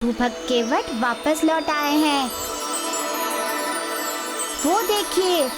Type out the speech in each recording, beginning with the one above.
भुभक्केवट वापस लौट आए हैं। वो देखिए,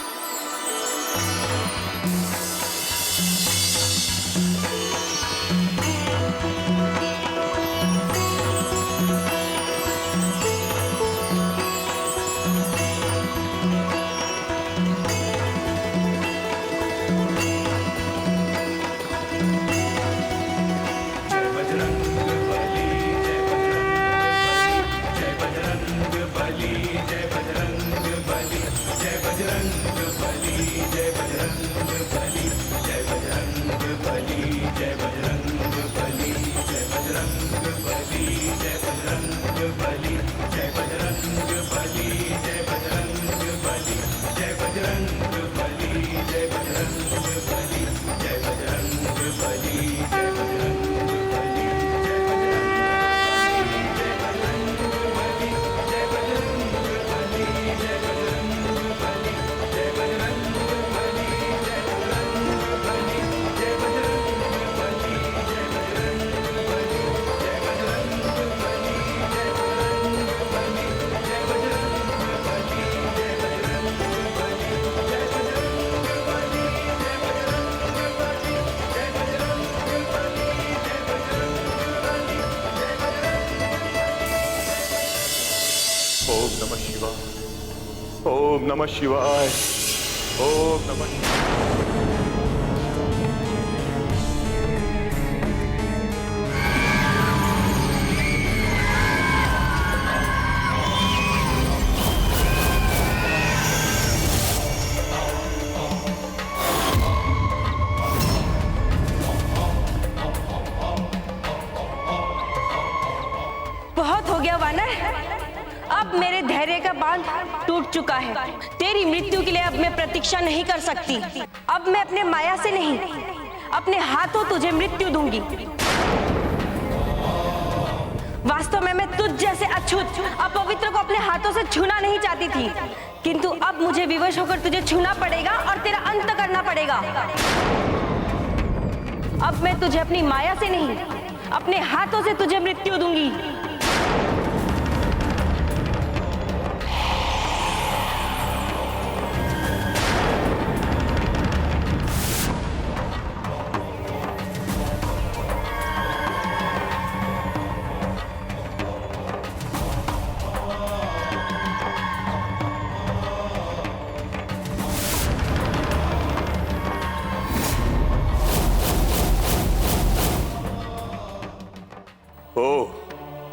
ओम नमः शिवाय। ओम नमः शिवाय। बहुत हो गया वानर, अब मेरे धैर्य का बांध टूट चुका है। तेरी मृत्यु के लिए अब मैं प्रतीक्षा नहीं कर सकती। अब मैं अपने माया से नहीं, अपने हाथों तुझे मृत्यु दूंगी। वास्तव में मैं तुझ जैसे अछूत अपवित्र को अपने हाथों से छूना नहीं चाहती थी, किंतु अब मुझे विवश होकर तुझे छूना पड़ेगा और तेरा अंत करना पड़ेगा। अब मैं तुझे अपनी माया से नहीं, अपने हाथों से तुझे मृत्यु दूंगी।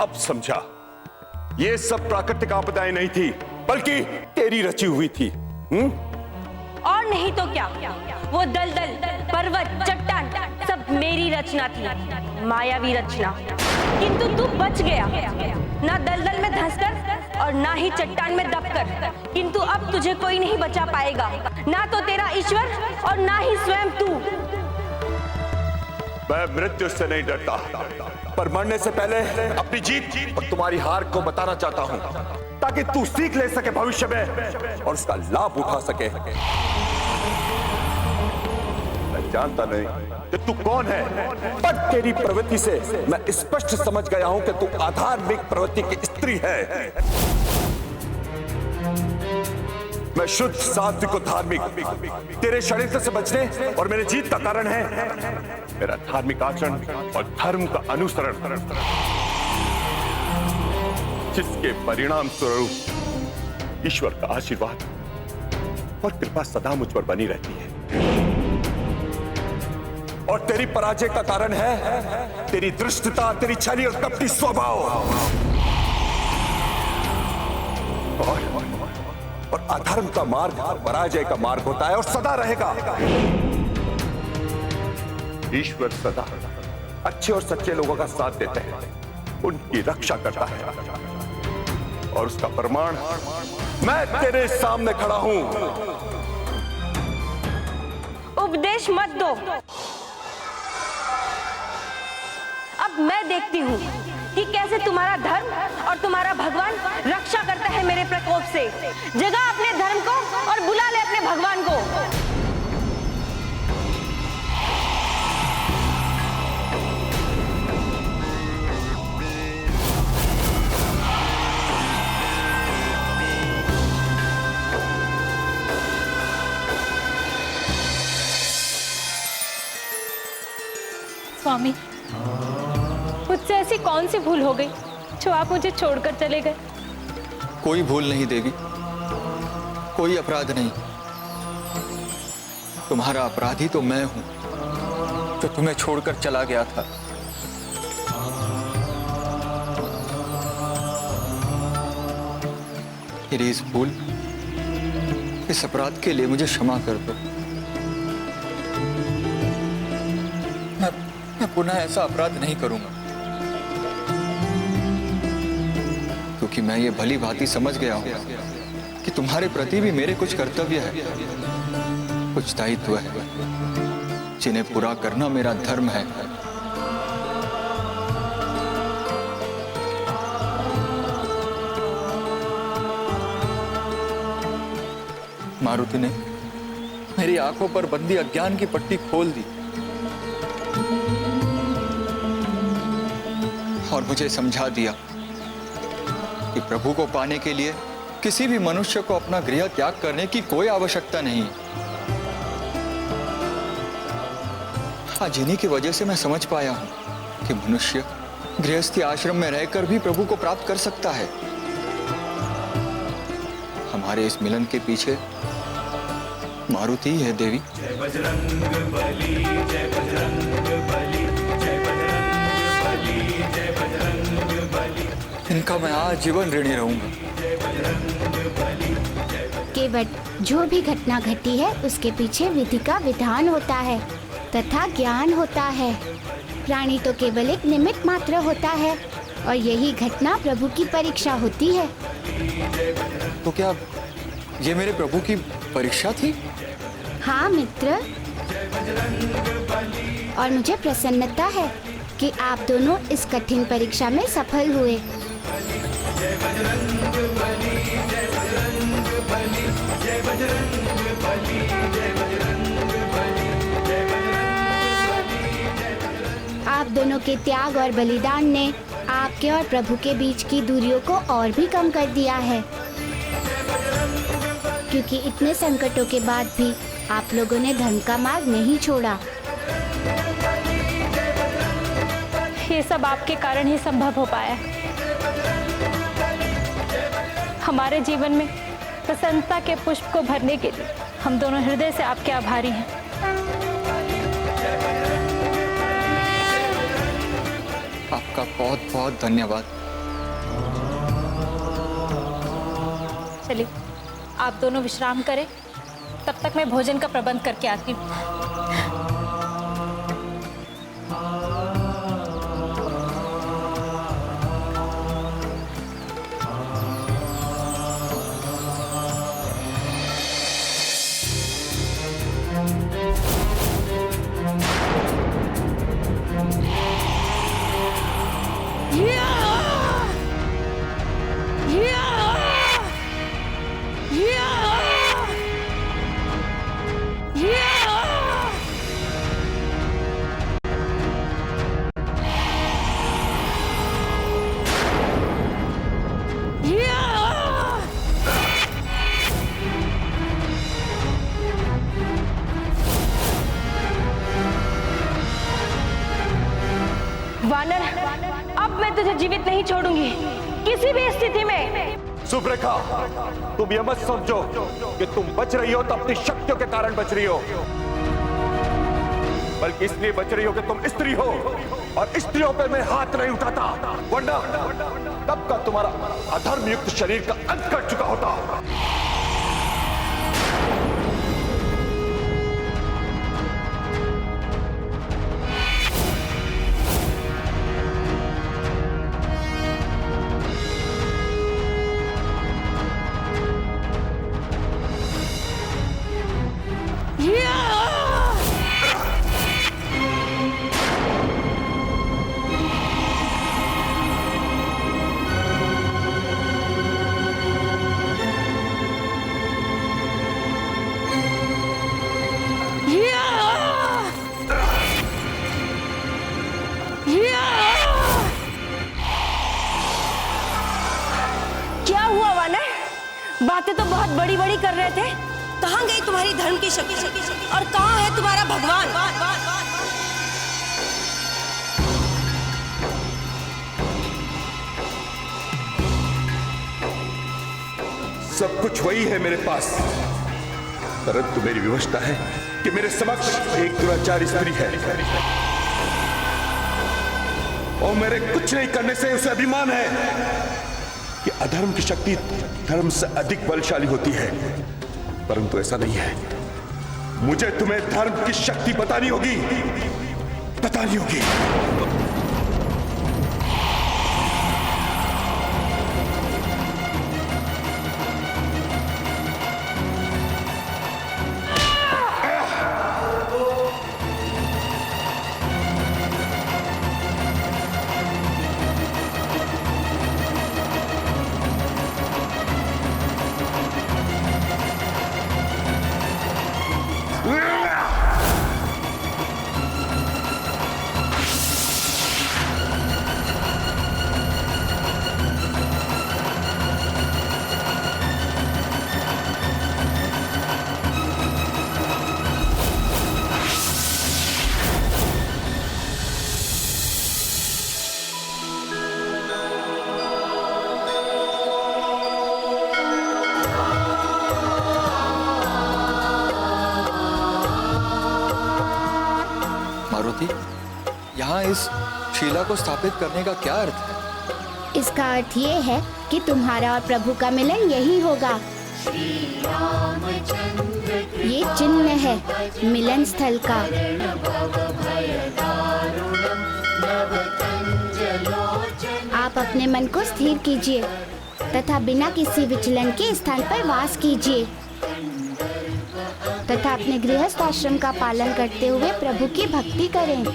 अब समझा, ये सब प्राकृतिक आपदाएं नहीं थी, बल्कि तेरी रची हुई थी। और नहीं तो क्या, वो दलदल, पर्वत, चट्टान सब मेरी रचना थी, मायावी रचना। किंतु तू बच गया, ना दलदल में धंसकर और ना ही चट्टान में दबकर। किंतु अब तुझे कोई नहीं बचा पाएगा, ना तो तेरा ईश्वर और ना ही स्वयं तू। मैं मृत्यु से नहीं डरता, पर मरने से पहले अपनी जीत और तुम्हारी हार को बताना चाहता हूं, ताकि तू सीख ले सके भविष्य में और उसका लाभ उठा सके। मैं जानता नहीं कि तू कौन है, पर तेरी प्रवृत्ति से मैं स्पष्ट समझ गया हूं कि तू आधार्मिक प्रवृत्ति की स्त्री है। मैं शुद्ध, सात्विक और धार्मिक। तेरे षड्यंत्र से बचने और मेरे जीत का कारण है मेरा धार्मिक आचरण और धर्म का अनुसरण, जिसके परिणाम स्वरूप ईश्वर का आशीर्वाद और कृपा सदा मुझ पर बनी रहती है। और तेरी पराजय का कारण है तेरी दृष्टता, तेरी छली और कपटी स्वभाव। और अधर्म का मार्ग पराजय का मार्ग होता है और सदा रहेगा। ईश्वर सदा अच्छे और सच्चे लोगों का साथ देते हैं, उनकी रक्षा करता है, और उसका प्रमाण मैं तेरे सामने खड़ा हूं। उपदेश मत दो। अब मैं देखती हूँ कि कैसे तुम्हारा धर्म और तुम्हारा भगवान रक्षा करता है मेरे प्रकोप से। जगा अपने धर्म को और बुला ले अपने भगवान को। स्वामी, मुझसे ऐसी कौन सी भूल हो गई जो आप मुझे छोड़कर चले गए? कोई भूल नहीं देवी, कोई अपराध नहीं। तुम्हारा अपराधी तो मैं हूं जो तुम्हें छोड़कर चला गया था। मेरी इस भूल, इस अपराध के लिए मुझे क्षमा कर दो। मैं पुनः ऐसा अपराध नहीं करूंगा, क्योंकि मैं ये भली भांति समझ गया हूं कि तुम्हारे प्रति भी मेरे कुछ कर्तव्य है, कुछ दायित्व है, जिन्हें पूरा करना मेरा धर्म है। मारुति ने मेरी आंखों पर बंदी अज्ञान की पट्टी खोल दी और मुझे समझा दिया कि प्रभु को पाने के लिए किसी भी मनुष्य को अपना गृह त्याग करने की कोई आवश्यकता नहीं। आज इन्हीं की वजह से मैं समझ पाया हूं कि मनुष्य गृहस्थी आश्रम में रहकर भी प्रभु को प्राप्त कर सकता है। हमारे इस मिलन के पीछे मारुति ही है देवी। जय बजरंग बली, जय बजरंग बली, जय बजरंग बली, जय बजरंग बली। इनका मैं आजीवन ऋणी रहूंगा। केवट जो भी घटना घटी है उसके पीछे विधि का विधान होता है तथा ज्ञान होता है। प्राणी तो केवल एक निमित्त मात्र होता है और यही घटना प्रभु की परीक्षा होती है। तो क्या ये मेरे प्रभु की परीक्षा थी? हाँ मित्र, और मुझे प्रसन्नता है कि आप दोनों इस कठिन परीक्षा में सफल हुए। आप दोनों के त्याग और बलिदान ने आपके और प्रभु के बीच की दूरियों को और भी कम कर दिया है, क्योंकि इतने संकटों के बाद भी आप लोगों ने धर्म का मार्ग नहीं छोड़ा। ये सब आपके कारण ही संभव हो पाया। हमारे जीवन में प्रसन्नता के पुष्प को भरने के लिए हम दोनों हृदय से आपके आभारी हैं। आपका बहुत बहुत धन्यवाद। चलिए आप दोनों विश्राम करें, तब तक मैं भोजन का प्रबंध करके आती हूँ। वानर, अब मैं तुझे जीवित नहीं छोड़ूंगी किसी भी स्थिति में। सुब्रेखा, तुम यह मत समझो कि तुम बच रही हो तो अपनी शक्तियों के कारण बच रही हो, बल्कि इसलिए बच रही हो कि तुम स्त्री हो और स्त्रियों पे मैं हाथ नहीं उठाता, वरना तब का तुम्हारा अधर्म युक्त शरीर का अंत कर चुका होता। क्या हुआ वानर? बातें तो बहुत बड़ी बड़ी कर रहे थे। कहाँ गई तुम्हारी धर्म की शक्ति और कहाँ है तुम्हारा भगवान? सब कुछ वही है मेरे पास, परंतु मेरी विवशता है कि मेरे समक्ष एक दुराचारी स्त्री है और मेरे कुछ नहीं करने से उसे अभिमान है कि अधर्म की शक्ति धर्म से अधिक बलशाली होती है, परंतु ऐसा नहीं है। मुझे तुम्हें धर्म की शक्ति बतानी होगी, बतानी होगी। यहाँ इस शिला को स्थापित करने का क्या अर्थ है? इसका अर्थ ये है कि तुम्हारा और प्रभु का मिलन यही होगा। ये चिन्ह है मिलन स्थल का। आप अपने मन को स्थिर कीजिए तथा बिना किसी विचलन के स्थान पर वास कीजिए तथा अपने गृहस्थ आश्रम का पालन करते हुए प्रभु की भक्ति करें।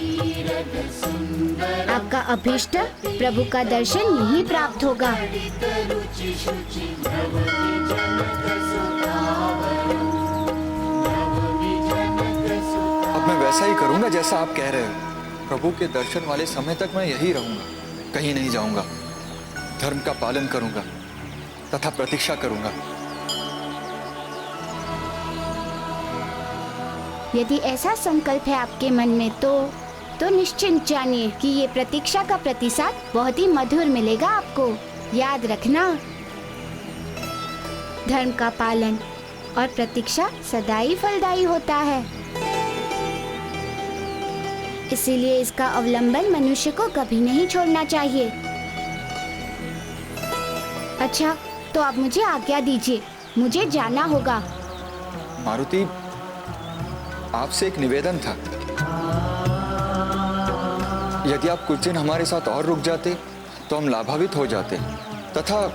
आपका अभीष्ट प्रभु का दर्शन यहीं प्राप्त होगा। अब मैं वैसा ही करूंगा जैसा आप कह रहे हो। प्रभु के दर्शन वाले समय तक मैं यही रहूंगा, कहीं नहीं जाऊंगा। धर्म का पालन करूंगा तथा प्रतीक्षा करूंगा। यदि ऐसा संकल्प है आपके मन में तो निश्चिंत जानिए कि ये प्रतीक्षा का प्रतिसाद बहुत ही मधुर मिलेगा आपको। याद रखना, धर्म का पालन और प्रतीक्षा सदा ही फलदायी होता है। इसीलिए इसका अवलंबन मनुष्य को कभी नहीं छोड़ना चाहिए। अच्छा, तो आप मुझे आज्ञा दीजिए, मुझे जाना होगा। मारुति, आपसे एक निवेदन था। यदि आप कुछ दिन हमारे साथ और रुक जाते तो हम लाभान्वित हो जाते तथा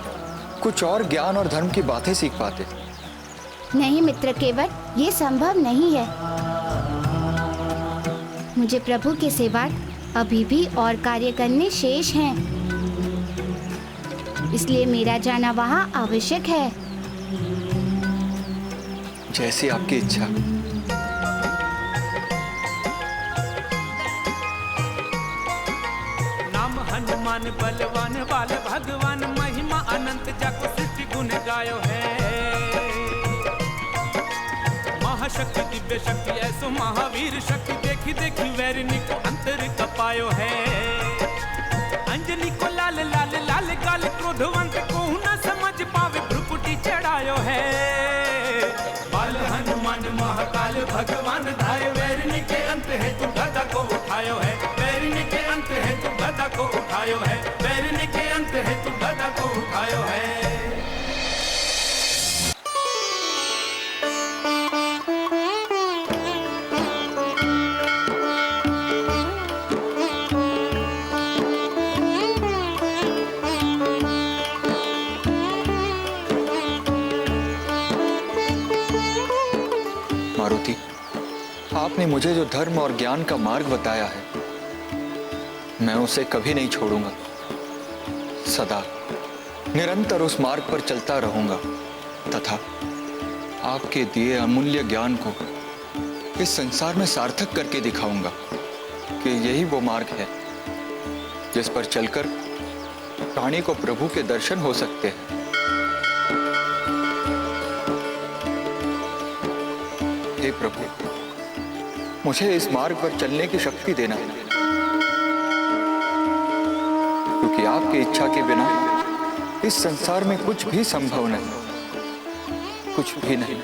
कुछ और ज्ञान और धर्म की बातें सीख पाते। नहीं मित्र केवट, ये संभव नहीं है। मुझे प्रभु के सेवा अभी भी और कार्य करने शेष हैं। इसलिए मेरा जाना वहाँ आवश्यक है। जैसी आपकी इच्छा। हनुमान बलवान बाल भगवान, महिमा अनंत जग सृष्टि गुण गायो है। महाशक्ति दिव्य शक्ति ऐसो महावीर शक्ति, देखी देखी वैरिणी को अंतर कपायो है। अंजनी को लाल लाल लाल गाल, क्रोधवंत को न समझ पावे भ्रुकुटी चढ़ायो है। बाल हनुमान महाकाल भगवान धाय, वैरिणी के अंत है तू गदा को उठायो है। वैरिणी के अंत है तू गदा को उठायो है। वैरिणी के अंत है तू गदा को उठायो है। मारुति, आपने मुझे जो धर्म और ज्ञान का मार्ग बताया है, मैं उसे कभी नहीं छोड़ूंगा। सदा निरंतर उस मार्ग पर चलता रहूंगा तथा आपके दिए अमूल्य ज्ञान को इस संसार में सार्थक करके दिखाऊंगा कि यही वो मार्ग है जिस पर चलकर प्राणी को प्रभु के दर्शन हो सकते हैं। हे प्रभु, मुझे इस मार्ग पर चलने की शक्ति देना, क्योंकि आपकी इच्छा के बिना इस संसार में कुछ भी संभव नहीं। कुछ भी नहीं।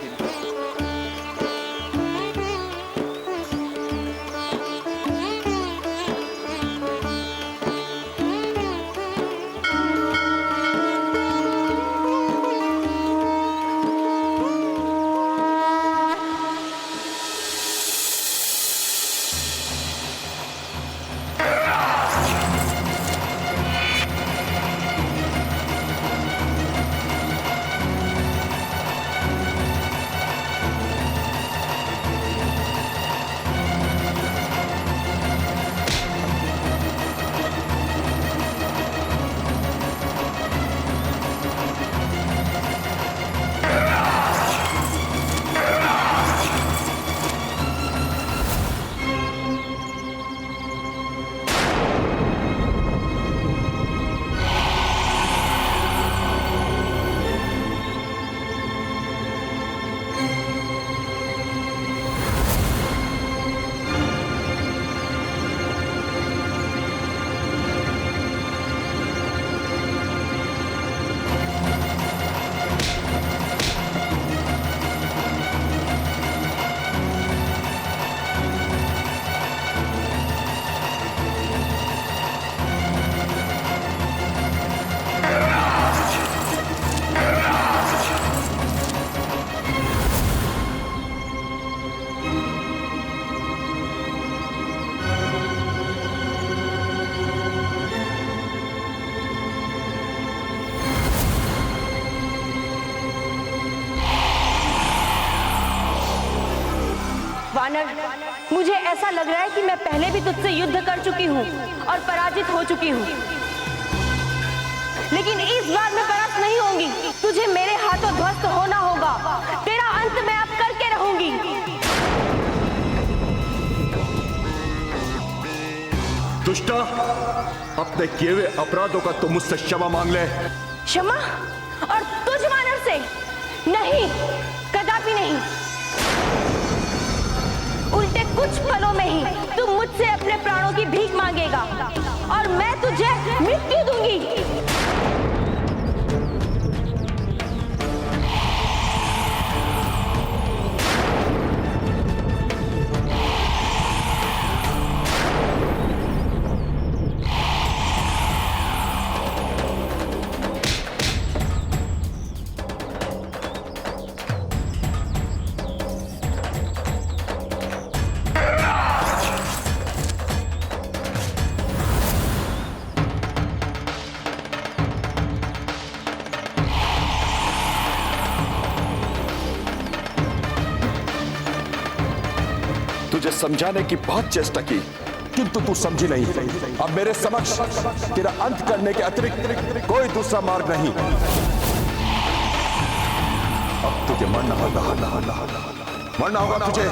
वानर, मुझे ऐसा लग रहा है कि मैं पहले भी तुझसे युद्ध कर चुकी हूँ और पराजित हो चुकी हूँ, लेकिन इस बार मैं परास्त नहीं होंगी। तुझे मेरे हाथों ध्वस्त होना होगा। तेरा अंत मैं अब करके रहूंगी। दुष्टा, अपने किए हुए अपराधों का तुम मुझसे क्षमा मांग ले। क्षमा? और तुझ वानर से? नहीं, कदापि नहीं। उल्टे कुछ पलों में ही तू मुझसे अपने प्राणों की भीख मांगेगा और मैं तुझे मृत्यु दूंगी। तुझे समझाने की बहुत चेष्टा की, किंतु तू समझी नहीं। अब मेरे समक्ष तेरा अंत करने के अतिरिक्त कोई दूसरा मार्ग नहीं। अब तुझे मरना होगा तुझे।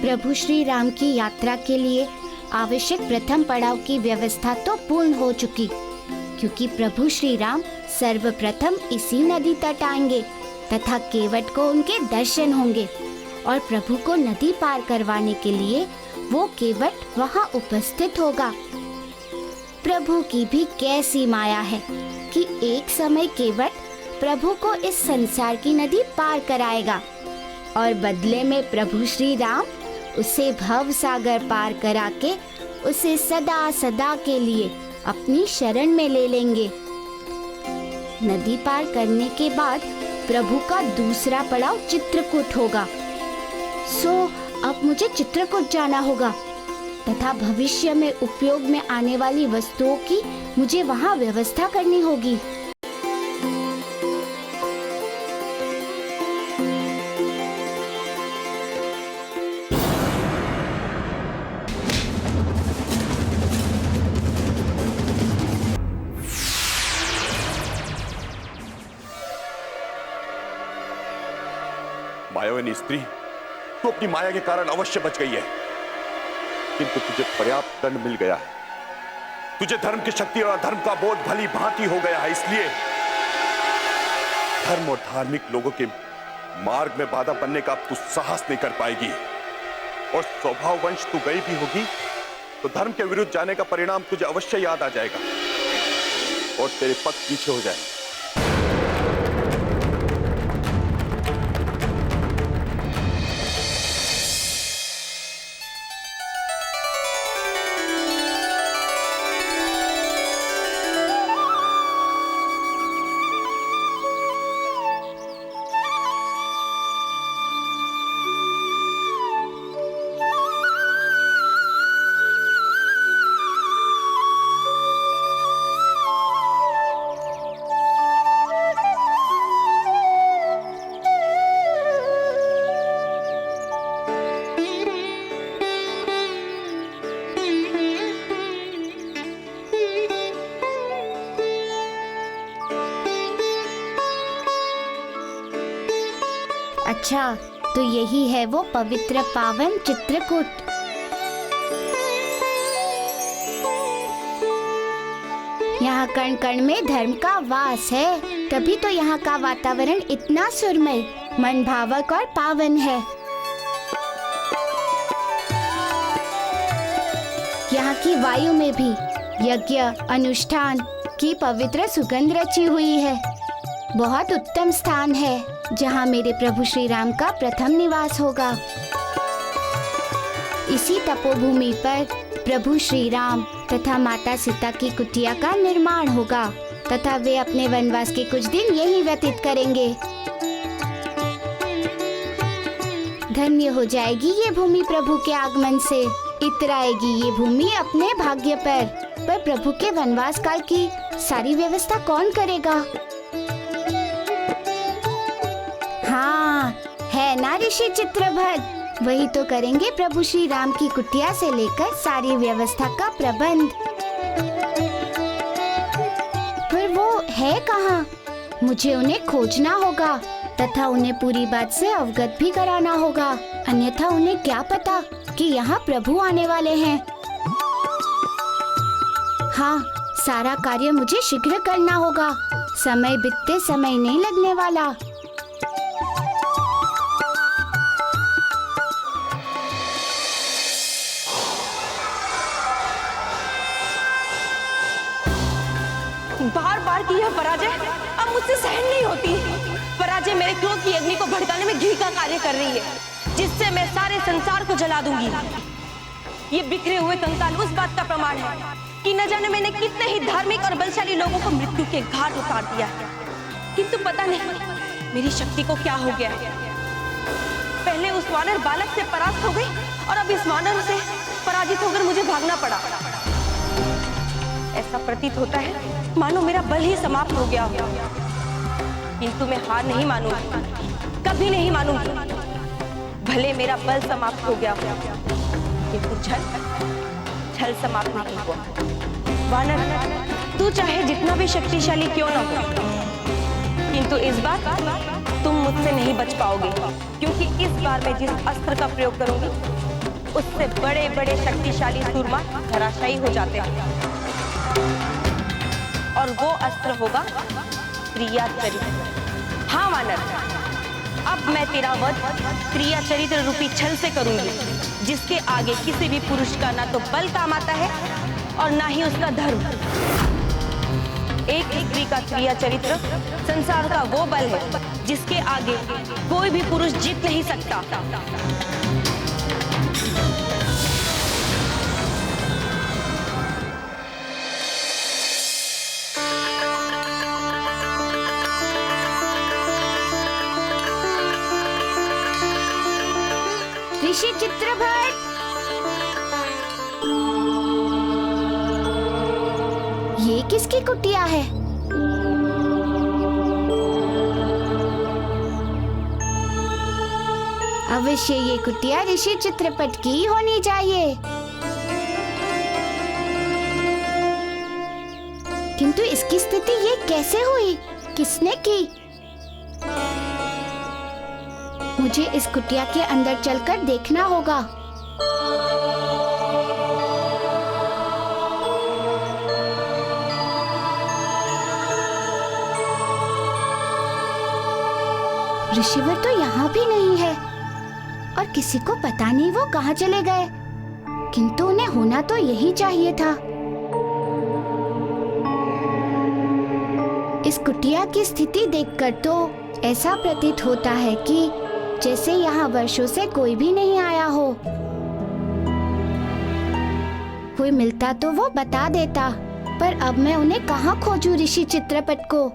प्रभु श्री राम की यात्रा के लिए आवश्यक प्रथम पड़ाव की व्यवस्था तो पूर्ण हो चुकी, क्योंकि प्रभु श्री राम सर्वप्रथम इसी नदी तट आएंगे तथा केवट को उनके दर्शन होंगे और प्रभु को नदी पार करवाने के लिए वो केवट वहाँ उपस्थित होगा। प्रभु की भी कैसी माया है कि एक समय केवट प्रभु को इस संसार की नदी पार कराएगा और बदले में प्रभु श्री राम उसे भव सागर पार करा के उसे सदा सदा के लिए अपनी शरण में ले लेंगे। नदी पार करने के बाद प्रभु का दूसरा पड़ाव चित्रकूट होगा। सो अब मुझे चित्रकूट जाना होगा तथा भविष्य में उपयोग में आने वाली वस्तुओं की मुझे वहाँ व्यवस्था करनी होगी। मायाविनी स्त्री, तू अपनी माया के कारण अवश्य बच गई है, किंतु तुझे पर्याप्त दंड मिल गया है। तुझे धर्म की शक्ति और अधर्म का बोध भली भांति हो गया है, इसलिए धर्म और धार्मिक लोगों के मार्ग में बाधा बनने का अब तू साहस नहीं कर पाएगी। और स्वभाववंश तू गई भी होगी तो धर्म के विरुद्ध जाने का परिणाम तुझे अवश्य याद आ जाएगा और तेरे पग पीछे हो जाएंगे। अच्छा, तो यही है वो पवित्र पावन चित्रकूट। यहाँ कण कण में धर्म का वास है, तभी तो यहाँ का वातावरण इतना सुरमय, मन भावक और पावन है। यहाँ की वायु में भी यज्ञ अनुष्ठान की पवित्र सुगंध रची हुई है। बहुत उत्तम स्थान है जहाँ मेरे प्रभु श्री राम का प्रथम निवास होगा। इसी तपोभूमि पर प्रभु श्री राम तथा माता सीता की कुटिया का निर्माण होगा तथा वे अपने वनवास के कुछ दिन यहीं व्यतीत करेंगे। धन्य हो जाएगी ये भूमि प्रभु के आगमन से। इतराएगी ये भूमि अपने भाग्य पर प्रभु के वनवास काल की सारी व्यवस्था कौन करेगा? हाँ, है ना ऋषि चित्रभट, वही तो करेंगे प्रभु श्री राम की कुटिया से लेकर सारी व्यवस्था का प्रबंध। पर वो है कहाँ? मुझे उन्हें खोजना होगा तथा उन्हें पूरी बात से अवगत भी कराना होगा, अन्यथा उन्हें क्या पता कि यहाँ प्रभु आने वाले हैं। हाँ, सारा कार्य मुझे शीघ्र करना होगा, समय बीतते समय नहीं लगने वाला। बार बार की यह पराजय अब मुझसे सहन नहीं होती। पराजय मेरे क्रोध की अग्नि को भड़काने में घी का कार्य कर रही है, जिससे मैं सारे संसार को जला दूंगी। ये बिखरे हुए कंकाल उस बात का प्रमाण है कि न जाने मैंने कितने ही धार्मिक और बलशाली लोगों को मृत्यु के घाट उतार दिया है, किंतु पता नहीं मेरी शक्ति को क्या हो गया। पहले उस वानर बालक से परास्त हो गई और अब इस वानर से पराजित होकर मुझे भागना पड़ा। ऐसा प्रतीत होता है मानो मेरा बल ही समाप्त हो गया हो, किंतु मैं हार नहीं मानूंगी, कभी नहीं मानूंगी। भले मेरा बल समाप्त हो गया हो, किंतु छल समाप्त नहीं हुआ। वानर, तू चाहे जितना भी शक्तिशाली क्यों न हो, किंतु इस बार तुम मुझसे नहीं बच पाओगे, क्योंकि इस बार मैं जिस अस्त्र का प्रयोग करूंगी उससे बड़े बड़े शक्तिशाली सूरमा धराशायी हो जाते हैं, और वो अस्त्र होगा क्रिया चरित्र। हाँ वानर, अब मैं तेरा वध क्रिया चरित्र रूपी छल से करूंगी, जिसके आगे किसी भी पुरुष का ना तो बल काम आता है और ना ही उसका धर्म। एक स्त्री का क्रिया चरित्र संसार का वो बल है जिसके आगे कोई भी पुरुष जीत नहीं सकता। ऋषि चित्रभट, ये किसकी कुटिया है? अवश्य ये कुटिया ऋषि चित्रपट की होनी चाहिए, किंतु इसकी स्थिति ये कैसे हुई? किसने की? मुझे इस कुटिया के अंदर चलकर देखना होगा। ऋषिवर तो यहाँ भी नहीं है और किसी को पता नहीं वो कहाँ चले गए, किंतु उन्हें होना तो यही चाहिए था। इस कुटिया की स्थिति देखकर तो ऐसा प्रतीत होता है कि जैसे यहाँ वर्षों से कोई भी नहीं आया हो। कोई मिलता तो वो बता देता, पर अब मैं उन्हें कहाँ खोजूं ऋषि चित्रपट को।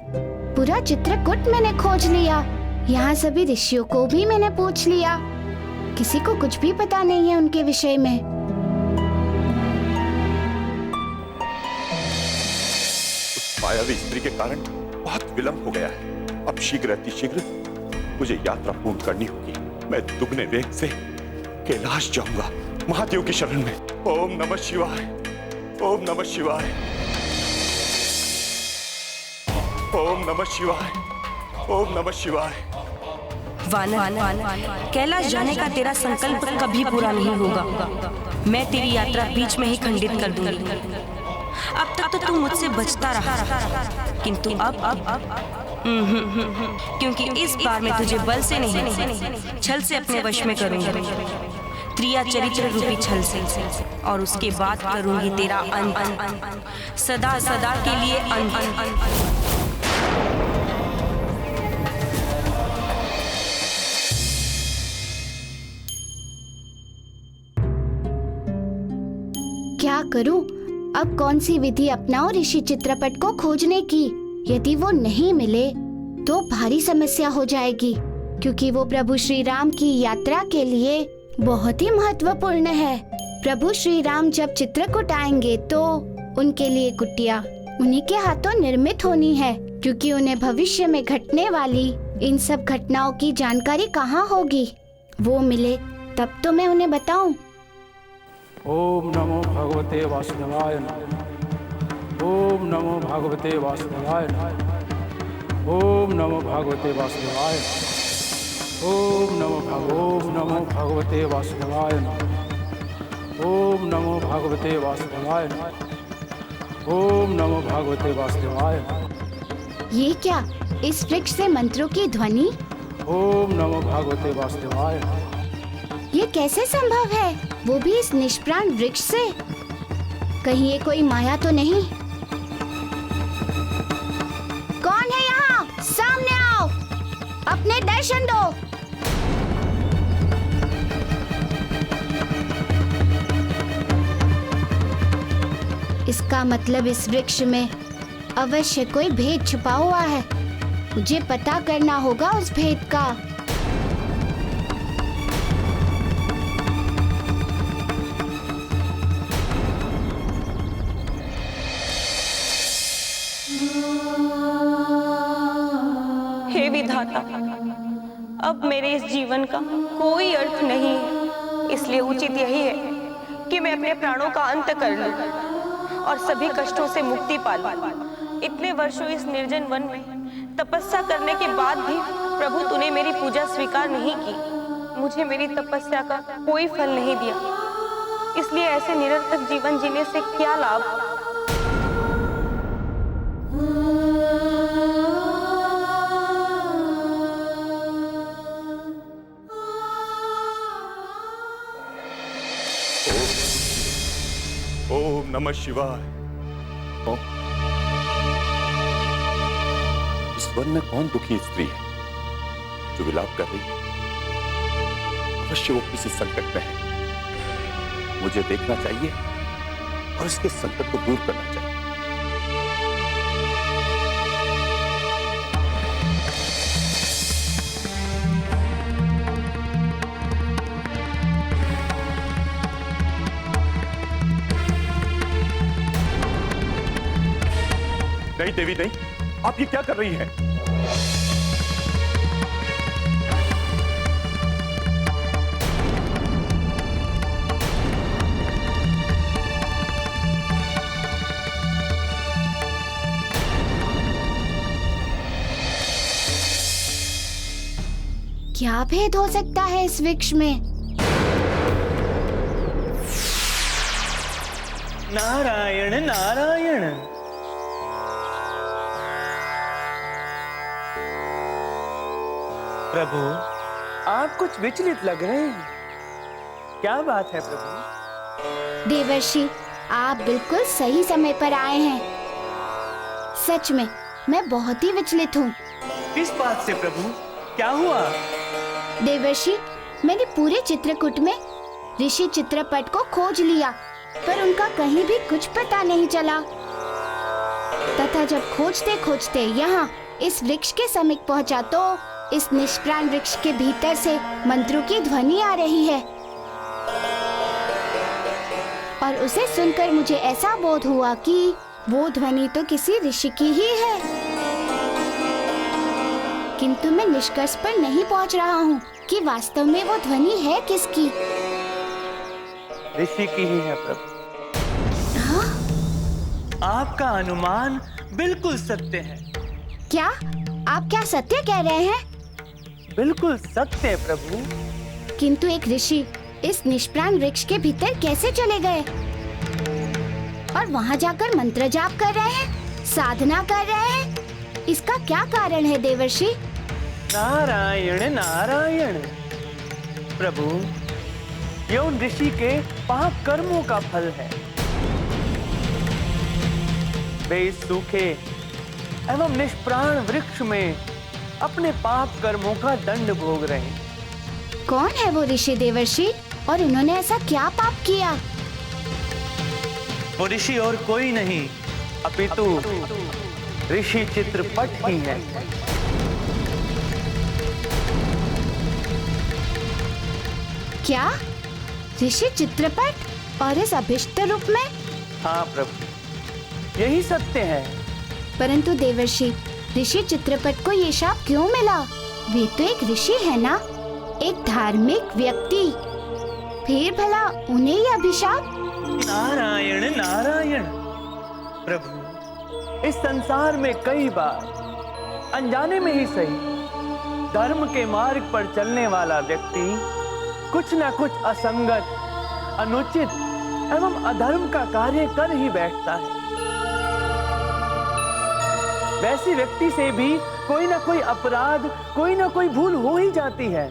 पूरा चित्रकूट मैंने खोज लिया, यहाँ सभी ऋषियों को भी मैंने पूछ लिया, किसी को कुछ भी पता नहीं है उनके विषय में। उस मायावी स्त्री के कारण बहुत विलंब हो गया है। अब शीघ्र अतिशीघ्र मुझे यात्रा पूर्ण करनी होगी। मैं दुगने वेग से कैलाश जाऊंगा, महादेव की शरण में। ओम नमः शिवाय, ओम नमः शिवाय, ओम नमः शिवाय, ओम नमः शिवाय। वानर, कैलाश जाने का तेरा संकल्प कभी पूरा नहीं होगा। मैं तेरी यात्रा बीच में ही खंडित कर दूंगी। अब तक तो तू मुझसे बचता रहा, किंतु अब क्योंकि इस बार मैं तुझे बल से नहीं, छल से अपने वश में करूंगी, त्रिया चरित्र रूपी छल से। और उसके बाद करूंगी तेरा अंत, सदा सदा के लिए अंत। क्या करूं? अब कौन सी विधि अपनाऊं ऋषि चित्रपट को खोजने की? यदि वो नहीं मिले तो भारी समस्या हो जाएगी, क्योंकि वो प्रभु श्री राम की यात्रा के लिए बहुत ही महत्वपूर्ण है। प्रभु श्री राम जब चित्रकूट आएंगे तो उनके लिए कुटिया उन्हीं के हाथों निर्मित होनी है, क्योंकि उन्हें भविष्य में घटने वाली इन सब घटनाओं की जानकारी कहाँ होगी? वो मिले तब तो मैं उन्हें बताऊं। ओम नमो भगवते वासुदेवाय नमः। ओम नमो भगवते वासुदेवाय नमः। ओम नमो भगवते वासुदेवाय नमः। ओम नमो भगवते वासुदेवाय नमः। ओम नमो भगवते वासुदेवाय नमः। ओम नमो भगवते वासुदेवाय नमः। ये क्या? इस वृक्ष से मंत्रों की ध्वनि? ओम नमो भगवते वासुदेवाय नमः। ये कैसे संभव है, वो भी इस निष्प्राण वृक्ष से? कहीं ये कोई माया तो नहीं? कौन है यहाँ? सामने आओ, अपने दर्शन दो। इसका मतलब इस वृक्ष में अवश्य कोई भेद छुपा हुआ है। मुझे पता करना होगा उस भेद का। हे विधाता, अब मेरे इस जीवन का कोई अर्थ नहीं है, इसलिए उचित यही है कि मैं अपने प्राणों का अंत कर लूं और सभी कष्टों से मुक्ति पा लूं। इतने वर्षों इस निर्जन वन में तपस्या करने के बाद भी प्रभु तूने मेरी पूजा स्वीकार नहीं की। मुझे मेरी तपस्या का कोई फल नहीं दिया, इसलिए ऐसे निरर्थक जीवन जीने से क्या लाभ? ओम नमः शिवाय। इस वन में कौन दुखी स्त्री है जो विलाप कर रही है? अवश्य वो किसी संकट में है। मुझे देखना चाहिए और इसके संकट को दूर करना चाहिए। नहीं देवी नहीं, आप ये क्या कर रही हैं? क्या भेद हो सकता है इस वृक्ष में? नारायण नारायण। प्रभु, आप कुछ विचलित लग रहे हैं। क्या बात है प्रभु? देवर्षि, आप बिल्कुल सही समय पर आए हैं। सच में मैं बहुत ही विचलित हूँ। किस बात से प्रभु? क्या हुआ? देवर्षि, मैंने पूरे चित्रकूट में ऋषि चित्रपट को खोज लिया, पर उनका कहीं भी कुछ पता नहीं चला। तथा जब खोजते खोजते यहाँ इस वृक्ष के समीप पहुँचा तो इस निष्प्राण वृक्ष के भीतर से मंत्रों की ध्वनि आ रही है और उसे सुनकर मुझे ऐसा बोध हुआ कि वो ध्वनि तो किसी ऋषि की ही है। किंतु मैं निष्कर्ष पर नहीं पहुंच रहा हूँ कि वास्तव में वो ध्वनि है किसकी। ऋषि की ही है प्रभु। हाँ? आपका अनुमान बिल्कुल सत्य है। क्या आप क्या सत्य कह रहे हैं? बिल्कुल सत्य है प्रभु। किंतु एक ऋषि इस निष्प्राण वृक्ष के भीतर कैसे चले गए और वहाँ जाकर मंत्र जाप कर रहे हैं, साधना कर रहे हैं? इसका क्या कारण है देवर्षि? नारायण नारायण। प्रभु, ये उन ऋषि के पाप कर्मों का फल है। वे इस सूखे एवं निष्प्राण वृक्ष में अपने पाप कर्मों का दंड भोग रहे हैं। कौन है वो ऋषि देवर्षि और उन्होंने ऐसा क्या पाप किया? वो ऋषि और कोई नहीं अपितु ऋषि चित्रपट ही है। क्या ऋषि चित्रपट और इस अभिष्ट रूप में? हाँ प्रभु, यही सत्य है। परंतु देवर्षि, ऋषि चित्रपट को ये शाप क्यों मिला? वे तो एक ऋषि है ना, एक धार्मिक व्यक्ति, फिर भला उन्हें ये अभिशाप? नारायण नारायण। प्रभु, इस संसार में कई बार अनजाने में ही सही धर्म के मार्ग पर चलने वाला व्यक्ति कुछ न कुछ असंगत, अनुचित एवं अधर्म का कार्य कर ही बैठता है। वैसे व्यक्ति से भी कोई न कोई अपराध, कोई न कोई भूल हो ही जाती है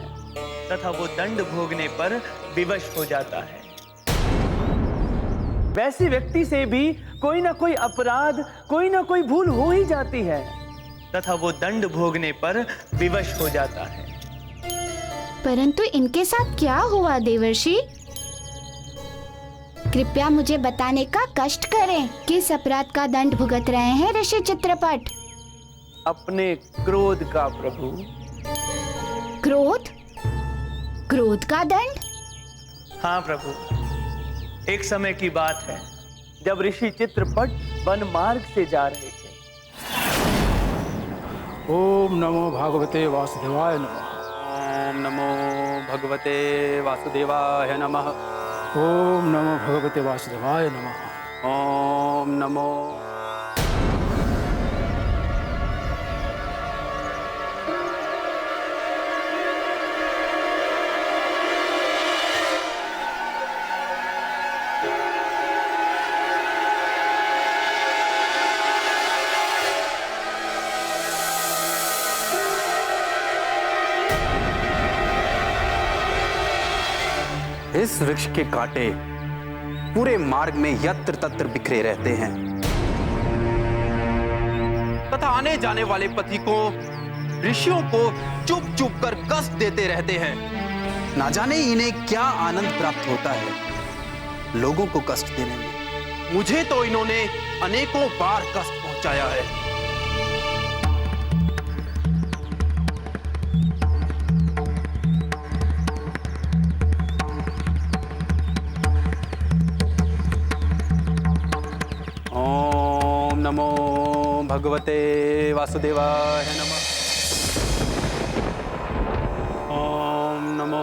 तथा वो दंड भोगने पर विवश हो जाता है। वैसे व्यक्ति से भी कोई न कोई अपराध, कोई न कोई भूल हो ही जाती है तथा वो दंड भोगने पर विवश हो जाता है। परंतु इनके साथ क्या हुआ देवर्षि? कृपया मुझे बताने का कष्ट करें। किस अपराध का दंड भुगत रहे हैं ऋषि चित्रपट? अपने क्रोध का प्रभु। क्रोध? क्रोध का दंड? हाँ प्रभु, एक समय की बात है जब ऋषि चित्रपट वन मार्ग से जा रहे थे। ओम नमो भगवते वासुदेवाय नमः। ओम नमो भगवते वासुदेवाय नमः। ओम नमो भगवते वासुदेवाय नमः। ओम नमो इस वृक्ष के कांटे पूरे मार्ग में यत्र तत्र बिखरे रहते हैं तथा आने जाने वाले पथिकों, ऋषियों को चुप चुप कर कष्ट देते रहते हैं। ना जाने इन्हें क्या आनंद प्राप्त होता है लोगों को कष्ट देने में। मुझे तो इन्होंने अनेकों बार कष्ट पहुंचाया है। नमो भगवते वासुदेवाय नमः। ओम नमो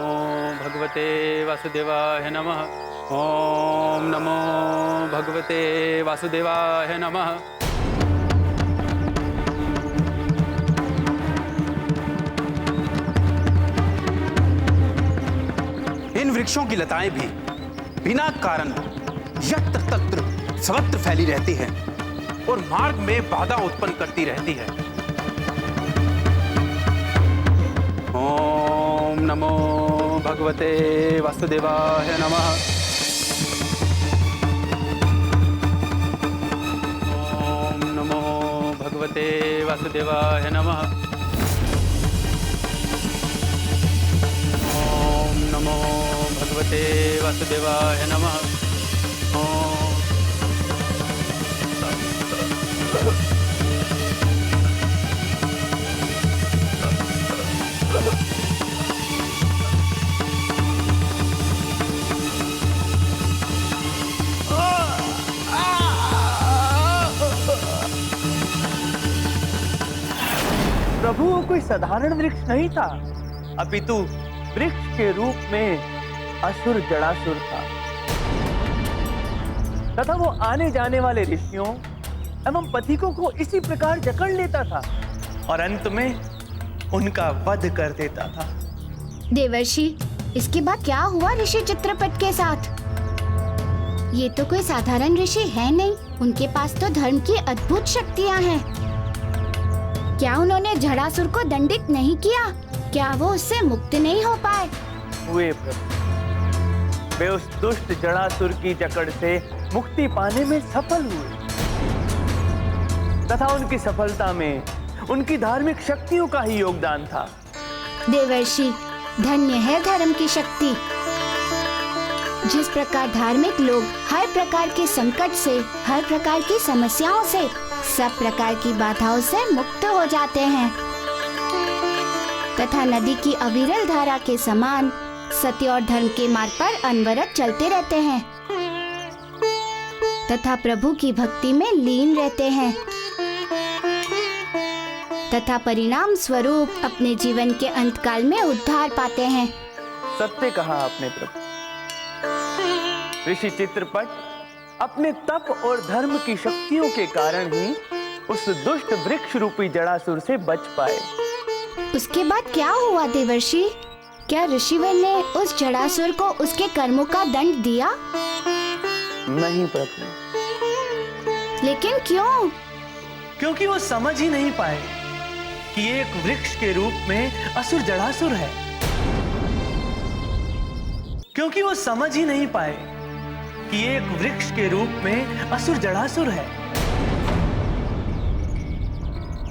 भगवते वासुदेवाय नमः। ओम नमो भगवते वासुदेवाय नमः। वृक्षों की लताएं भी बिना कारण यत्र तत्र सर्वत्र फैली रहती हैं और मार्ग में बाधा उत्पन्न करती रहती है। ओम नमो भगवते वासुदेवाय नमः। ओम नमो भगवते वासुदेवाय नमः। ओम नमो भगवते वासुदेवाय नमः। ओम प्रभु वो कोई साधारण वृक्ष नहीं था, अपितु वृक्ष के रूप में असुर जड़ासुर था तथा वो आने जाने वाले ऋषियों एवं पथिकों को इसी प्रकार जकड़ लेता था और अंत में उनका वध कर देता था। देवर्षि, इसके बाद क्या हुआ ऋषि चित्रपट के साथ? ये तो कोई साधारण ऋषि है नहीं, उनके पास तो धर्म की अद्भुत शक्तियां हैं। क्या उन्होंने जड़ासुर को दंडित नहीं किया? क्या वो उससे मुक्त नहीं हो पाए? हुए प्रभु, वे उस दुष्ट जड़ासुर की जकड़ से मुक्ति पाने में सफल हुए तथा उनकी सफलता में उनकी धार्मिक शक्तियों का ही योगदान था। देवर्षि, धन्य है धर्म की शक्ति। जिस प्रकार धार्मिक लोग हर प्रकार के संकट से, हर प्रकार की समस्याओं से, सब प्रकार की बाधाओं से मुक्त हो जाते हैं तथा नदी की अविरल धारा के समान सत्य और धर्म के मार्ग पर अनवरत चलते रहते हैं तथा प्रभु की भक्ति में लीन रहते हैं तथा परिणाम स्वरूप अपने जीवन के अंत काल में उद्धार पाते हैं। सत्य कहा आपने प्रभु। ऋषि चित्रपट अपने तप और धर्म की शक्तियों के कारण ही उस दुष्ट वृक्ष रूपी जड़ासुर से बच पाए। उसके बाद क्या हुआ देवर्षि? क्या ऋषिवर ने उस जड़ासुर को उसके कर्मों का दंड दिया? नहीं प्रभु। लेकिन क्यों? क्योंकि वो समझ ही नहीं पाए कि ये एक वृक्ष के रूप में असुर जड़ासुर है। क्योंकि वो समझ ही नहीं पाए कि ये एक वृक्ष के रूप में असुर जड़ासुर है।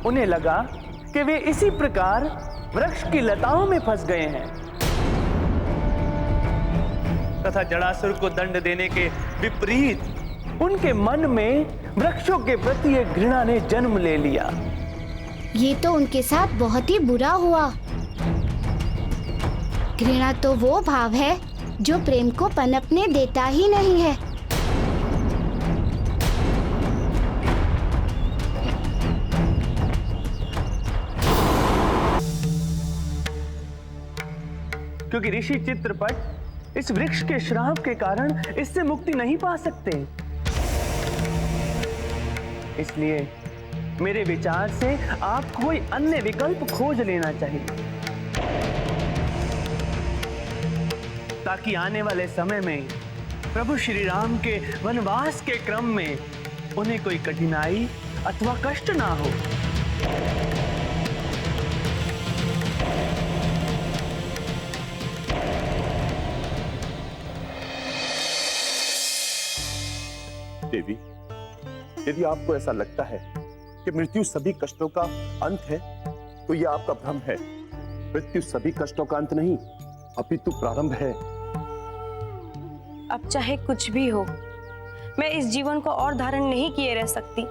उन्हें लगा कि वे इसी प्रकार वृक्ष की लताओं में फंस गए हैं तथा जड़ासुर को दंड देने के विपरीत उनके मन में वृक्षों के प्रति एक घृणा ने जन्म ले लिया। ये तो उनके साथ बहुत ही बुरा हुआ। घृणा तो वो भाव है जो प्रेम को पनपने देता ही नहीं है। क्योंकि ऋषि चित्रपट इस वृक्ष के श्राप के कारण इससे मुक्ति नहीं पा सकते। इसलिए मेरे विचार से आपको कोई अन्य विकल्प खोज लेना चाहिए ताकि आने वाले समय में प्रभु श्री राम के वनवास के क्रम में उन्हें कोई कठिनाई अथवा कष्ट ना हो। देवी, यदि आपको ऐसा लगता है कि मृत्यु सभी कष्टों का अंत है, तो यह आपका भ्रम है। मृत्यु सभी कष्टों का अंत नहीं, अपितु प्रारंभ है। अब चाहे कुछ भी हो, मैं इस जीवन को और धारण नहीं किए रह सकती।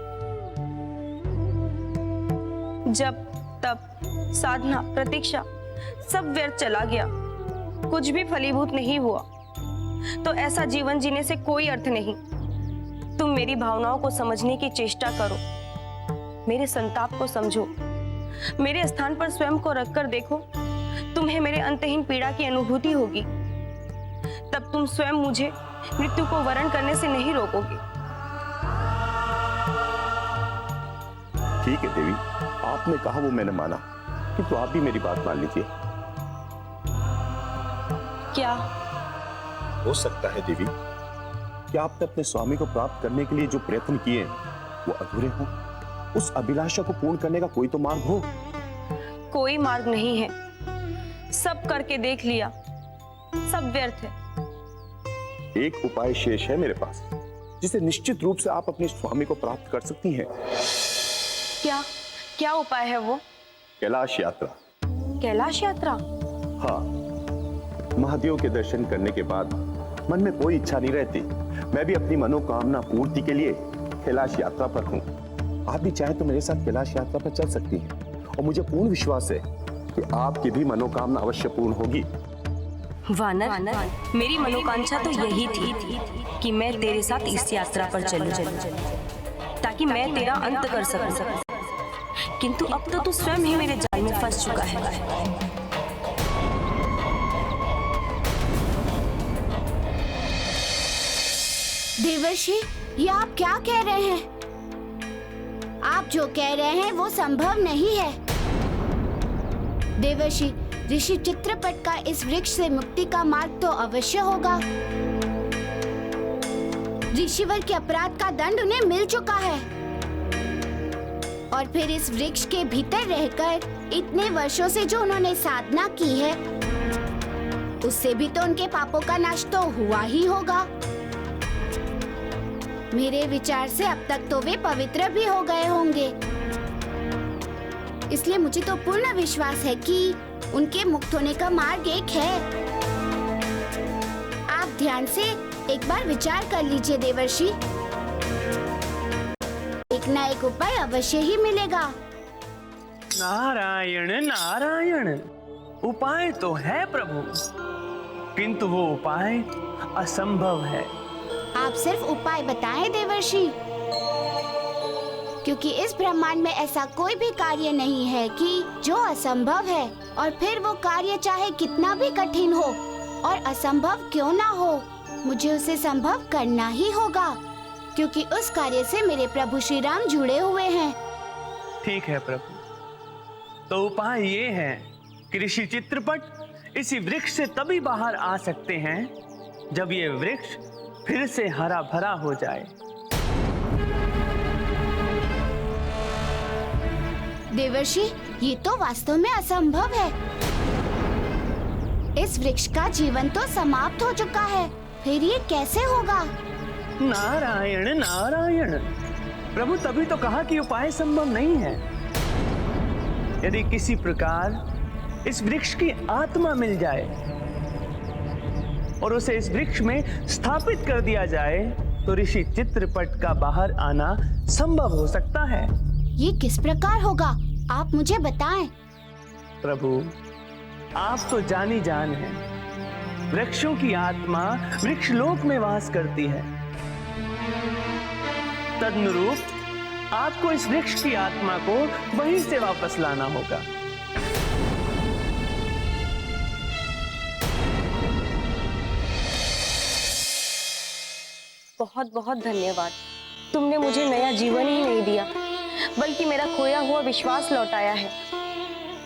जब तप, साधना, प्रतीक्षा सब व्यर्थ चला गया, कुछ भी फलीभूत नहीं हुआ, तो ऐसा जीवन जीने से कोई अर्थ नहीं। तुम मेरी भावनाओं को समझने की चेष्टा करो, मेरे संताप को समझो, मेरे स्थान पर स्वयं को रखकर देखो। तुम्हें मेरे अंतहीन पीड़ा की अनुभूति होगी। तब तुम स्वयं मुझे मृत्यु को वरण करने से नहीं रोकोगे। ठीक है देवी, आपने कहा वो मैंने माना, किंतु आप भी मेरी बात मान लीजिए। क्या हो सकता है देवी कि आपने अपने स्वामी को प्राप्त करने के लिए जो प्रयत्न किए वो अधूरे हों। उस अभिलाषा को पूर्ण करने का कोई तो मार्ग हो। कोई मार्ग नहीं है, सब करके देख लिया, सब व्यर्थ है। एक उपाय शेष है मेरे पास, जिसे निश्चित रूप से आप अपने स्वामी को प्राप्त कर सकती हैं। क्या क्या उपाय है वो? कैलाश यात्रा। कैलाश यात्रा? हाँ, महादेव के दर्शन करने के बाद मन में कोई इच्छा नहीं रहती। मैं भी अपनी मनोकामना पूर्ति के लिए कैलाश यात्रा पर हूँ। आप भी चाहे तो मेरे साथ कैलाश यात्रा पर चल सकती हैं, और मुझे पूर्ण विश्वास है कि आपकी भी मनोकामना अवश्य पूर्ण होगी। वानर, मेरी मनोकांक्षा तो यही थी कि मैं तेरे साथ इस यात्रा पर चलूं, ताकि मैं तेरा अंत कर सकूं। किंतु अब तो तू स्वयं ही मेरे जाल में फंस चुका है। देवर्षि, ये आप क्या कह रहे हैं? आप जो कह रहे हैं वो संभव नहीं है। देवर्षि, ऋषि चित्रपट का इस वृक्ष से मुक्ति का मार्ग तो अवश्य होगा। ऋषिवर के अपराध का दंड उन्हें मिल चुका है, और फिर इस वृक्ष के भीतर रहकर इतने वर्षों से जो उन्होंने साधना की है, उससे भी तो उनके पापों का नाश तो हुआ ही होगा। मेरे विचार से अब तक तो वे पवित्र भी हो गए होंगे। इसलिए मुझे तो पूर्ण विश्वास है कि उनके मुक्त होने का मार्ग एक है। आप ध्यान से एक बार विचार कर लीजिए देवर्षि, एक ना एक उपाय अवश्य ही मिलेगा। नारायण नारायण, उपाय तो है प्रभु, किंतु वो उपाय असंभव है। आप सिर्फ उपाय बताएं देवर्षि, क्योंकि इस ब्रह्मांड में ऐसा कोई भी कार्य नहीं है कि जो असंभव है, और फिर वो कार्य चाहे कितना भी कठिन हो और असंभव क्यों ना हो, मुझे उसे संभव करना ही होगा, क्योंकि उस कार्य से मेरे प्रभु श्री राम जुड़े हुए हैं। ठीक है प्रभु, तो उपाय ये है कि ऋषि चित्रपट इसी वृक्ष से तभी बाहर आ सकते हैं जब ये वृक्ष फिर से हरा भरा हो जाए। देवर्षि, ये तो वास्तव में असंभव है। इस वृक्ष का जीवन तो समाप्त हो चुका है, फिर ये कैसे होगा? नारायण नारायण, प्रभु तभी तो कहा कि उपाय संभव नहीं है। यदि किसी प्रकार इस वृक्ष की आत्मा मिल जाए और उसे इस वृक्ष में स्थापित कर दिया जाए, तो ऋषि चित्रपट का बाहर आना संभव हो सकता है। ये किस प्रकार होगा, आप मुझे बताएं। प्रभु, आप तो जानी जान हैं। वृक्षों की आत्मा वृक्ष लोक में वास करती है। तदनुरूप आपको इस वृक्ष की आत्मा को वहीं से वापस लाना होगा। बहुत बहुत धन्यवाद। तुमने मुझे नया जीवन ही नहीं दिया, बल्कि मेरा खोया हुआ विश्वास लौटाया है।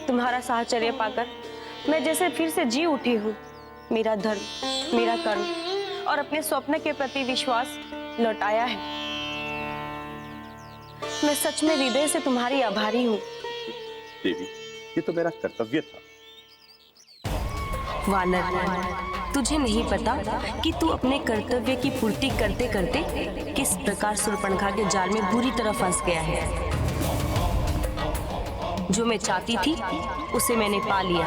तुम्हारा साहचर्य पाकर मैं जैसे फिर से जी उठी हूँ। मेरा धर्म, मेरा कर्म और अपने स्वप्न के प्रति विश्वास लौटाया है। मैं सच में हृदय से तुम्हारी आभारी हूँ। देवी, ये तो मेरा कर्तव्य था। वानर, तुझे नहीं पता कि तू अपने कर्तव्य की पूर्ति करते करते किस प्रकार शूर्पणखा के जाल में बुरी तरह फंस गया है। जो मैं चाहती थी उसे मैंने पा लिया।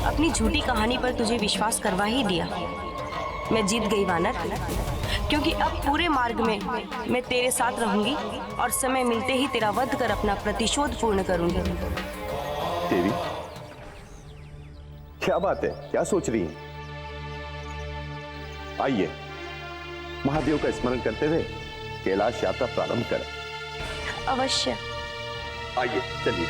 अपनी झूठी कहानी पर तुझे विश्वास करवा ही दिया। मैं जीत गई वानर, क्योंकि अब पूरे मार्ग में मैं तेरे साथ रहूंगी और समय मिलते ही तेरा वध कर अपना प्रतिशोध पूर्ण करूंगी। देवी, क्या बात है, क्या सोच रही हैं? आइए, महादेव का स्मरण करते हुए कैलाश यात्रा प्रारंभ करें। अवश्य। आइए, चलिए।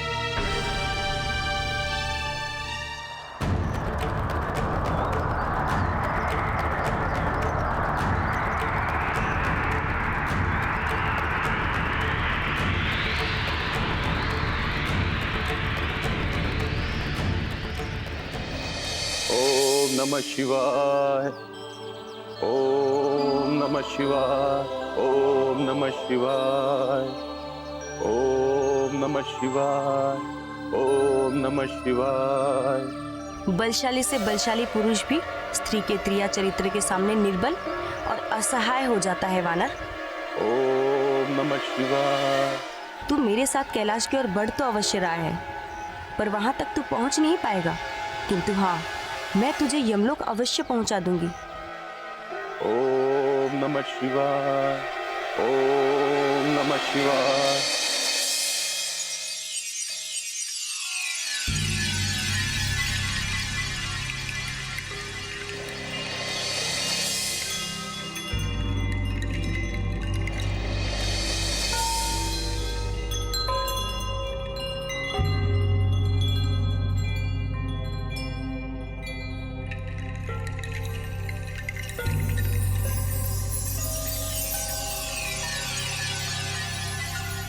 ओम नमः शिवाय। ओम नमः शिवाय, ओम नमः शिवाय, ओम नमः शिवाय, ओम नमः शिवाय। बलशाली से बलशाली पुरुष भी स्त्री के त्रिया चरित्र के सामने निर्बल और असहाय हो जाता है वानर। ओम नमः शिवाय। तू मेरे साथ कैलाश की ओर बढ़ तो अवश्य रहा है, पर वहां तक तू पहुंच नहीं पाएगा, किंतु हाँ, मैं तुझे यमलोक अवश्य पहुंचा दूंगी। ओम नमः शिवाय, ओम नमः शिवाय।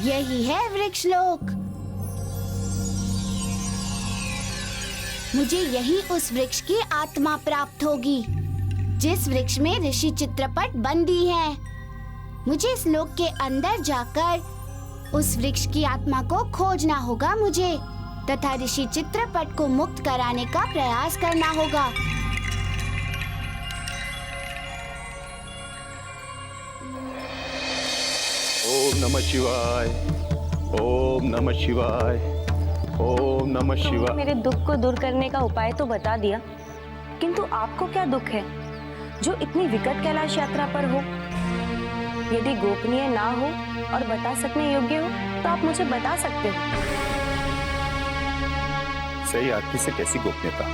यही है वृक्ष लोक। मुझे यही उस वृक्ष की आत्मा प्राप्त होगी जिस वृक्ष में ऋषि चित्रपट बंदी है। मुझे इस लोक के अंदर जाकर उस वृक्ष की आत्मा को खोजना होगा मुझे, तथा ऋषि चित्रपट को मुक्त कराने का प्रयास करना होगा। ओम नमः शिवाय, ओम नमः शिवाय, ओम नमः शिवाय। मेरे दुख को दूर करने का उपाय तो बता दिया, किंतु आपको क्या दुख है जो इतनी विकट कैलाश यात्रा पर हो? यदि गोपनीय ना हो और बता सकने योग्य हो तो आप मुझे बता सकते हो। सही यात्री से कैसी गोपनीयता?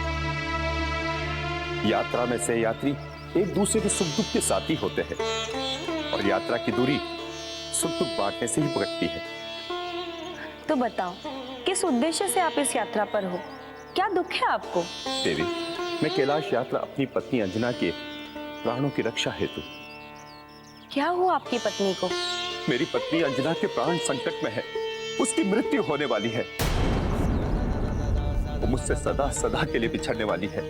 यात्रा में सही यात्री एक दूसरे के सुख दुख के साथी होते हैं और यात्रा की दूरी सुख दुख बांटने से ही भटकती है। तो बताओ, किस उद्देश्य से आप इस यात्रा पर हो? क्या दुख है आपको? देवी, मैं कैलाश यात्रा अपनी पत्नी अंजना के प्राणों की रक्षा हेतु। क्या हुआ आपकी पत्नी को? मेरी पत्नी अंजना के प्राण संकट में है, उसकी मृत्यु होने वाली है। वो मुझसे सदा सदा के लिए बिछड़ने वाली है,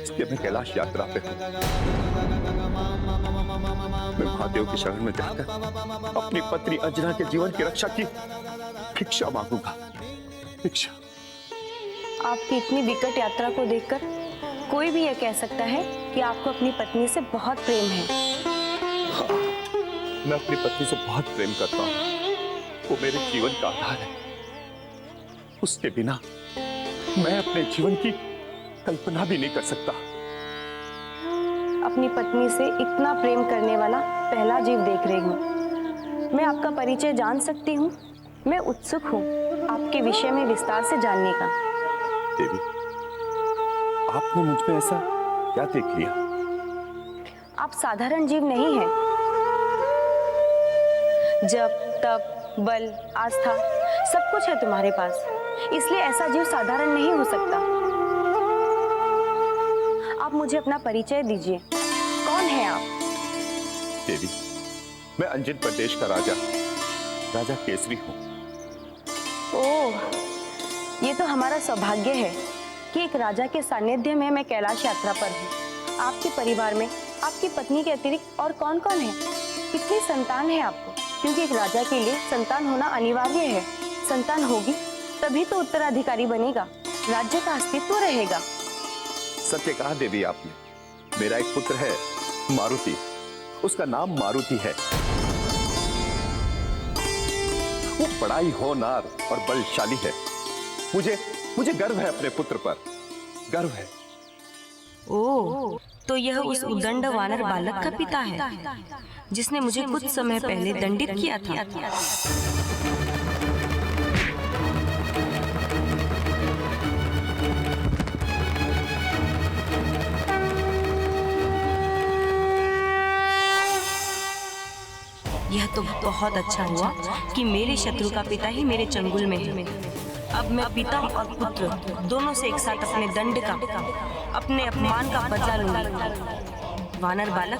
इसलिए मैं कैलाश यात्रा पे हूँ। मैं महादेव के शरण में जाकर अपनी पत्नी अंजना के जीवन की रक्षा की भिक्षा मांगूंगा। भिक्षा। आपकी इतनी विकट यात्रा को देखकर कोई भी यह कह सकता है कि आपको अपनी पत्नी से बहुत प्रेम है। हाँ, मैं अपनी पत्नी से बहुत प्रेम करता हूँ। वो मेरे जीवन का आधार है। उसके बिना मैं अपने जीवन की कल्पना भी नहीं कर सकता। अपनी पत्नी से इतना प्रेम करने वाला पहला जीव देख रही हूँ। मैं आपका परिचय जान सकती हूँ? मैं उत्सुक हूँ आपके विषय में विस्तार से जानने का। देवी, आपने मुझ में ऐसा क्या देख लिया? आप साधारण जीव नहीं हैं। जप, तप, बल, आस्था सब कुछ है तुम्हारे पास, इसलिए ऐसा जीव साधारण नहीं हो सकता। आप मुझे अपना परिचय दीजिए, कौन है आप? देवी, मैं अंजन प्रदेश का राजा केसरी हूँ। ओह, ये तो हमारा सौभाग्य है कि एक राजा के सानिध्य में मैं कैलाश यात्रा पर हूँ। आपके परिवार में आपकी पत्नी के अतिरिक्त और कौन कौन है? कितनी संतान है आपको? क्योंकि एक राजा के लिए संतान होना अनिवार्य है। संतान होगी तभी तो उत्तराधिकारी बनेगा, राज्य का अस्तित्व रहेगा। सत्य कहा देवी आपने। मेरा एक पुत्र है मारुति, उसका नाम मारुति है। वो बड़ा ही होनहार और बलशाली है। मुझे गर्व है अपने पुत्र पर, गर्व है। ओह, तो यह उस उद्दंड वानर बालक का पिता है जिसने मुझे कुछ समय पहले दंडित किया था। यह तो बहुत अच्छा हुआ कि मेरे शत्रु का पिता ही मेरे चंगुल में है। अब मैं पिता और पुत्र दोनों से एक साथ अपने दंड का, अपने अपमान का बदला लूंगी। वानर बालक,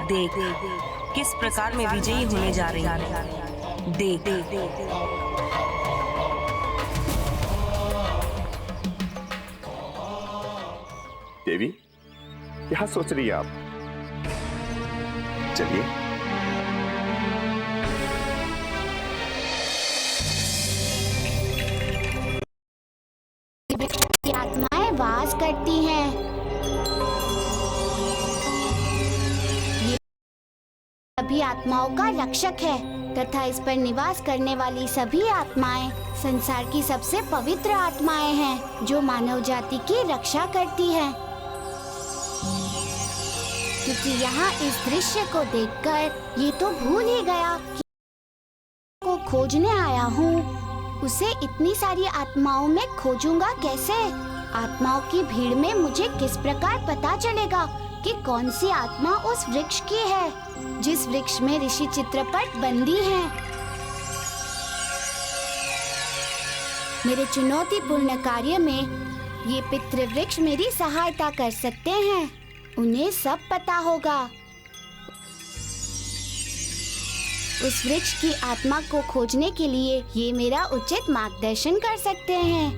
देख किस प्रकार मैं विजयी होने जा रही हूँ। देख। देवी, क्या सोच रही है आप? चलिए। की आत्माएं वास करती हैं। ये सभी आत्माओं का रक्षक है तथा इस पर निवास करने वाली सभी आत्माएं संसार की सबसे पवित्र आत्माएं हैं जो मानव जाति की रक्षा करती हैं। क्योंकि यहाँ इस दृश्य को देखकर ये तो भूल ही गया कि को खोजने आया हूँ। उसे इतनी सारी आत्माओं में खोजूंगा कैसे? आत्माओं की भीड़ में मुझे किस प्रकार पता चलेगा कि कौन सी आत्मा उस वृक्ष की है जिस वृक्ष में ऋषि चित्रपट बंदी हैं। मेरे चुनौतीपूर्ण कार्य में ये पितृवृक्ष मेरी सहायता कर सकते हैं। उन्हें सब पता होगा। उस वृक्ष की आत्मा को खोजने के लिए ये मेरा उचित मार्गदर्शन कर सकते हैं।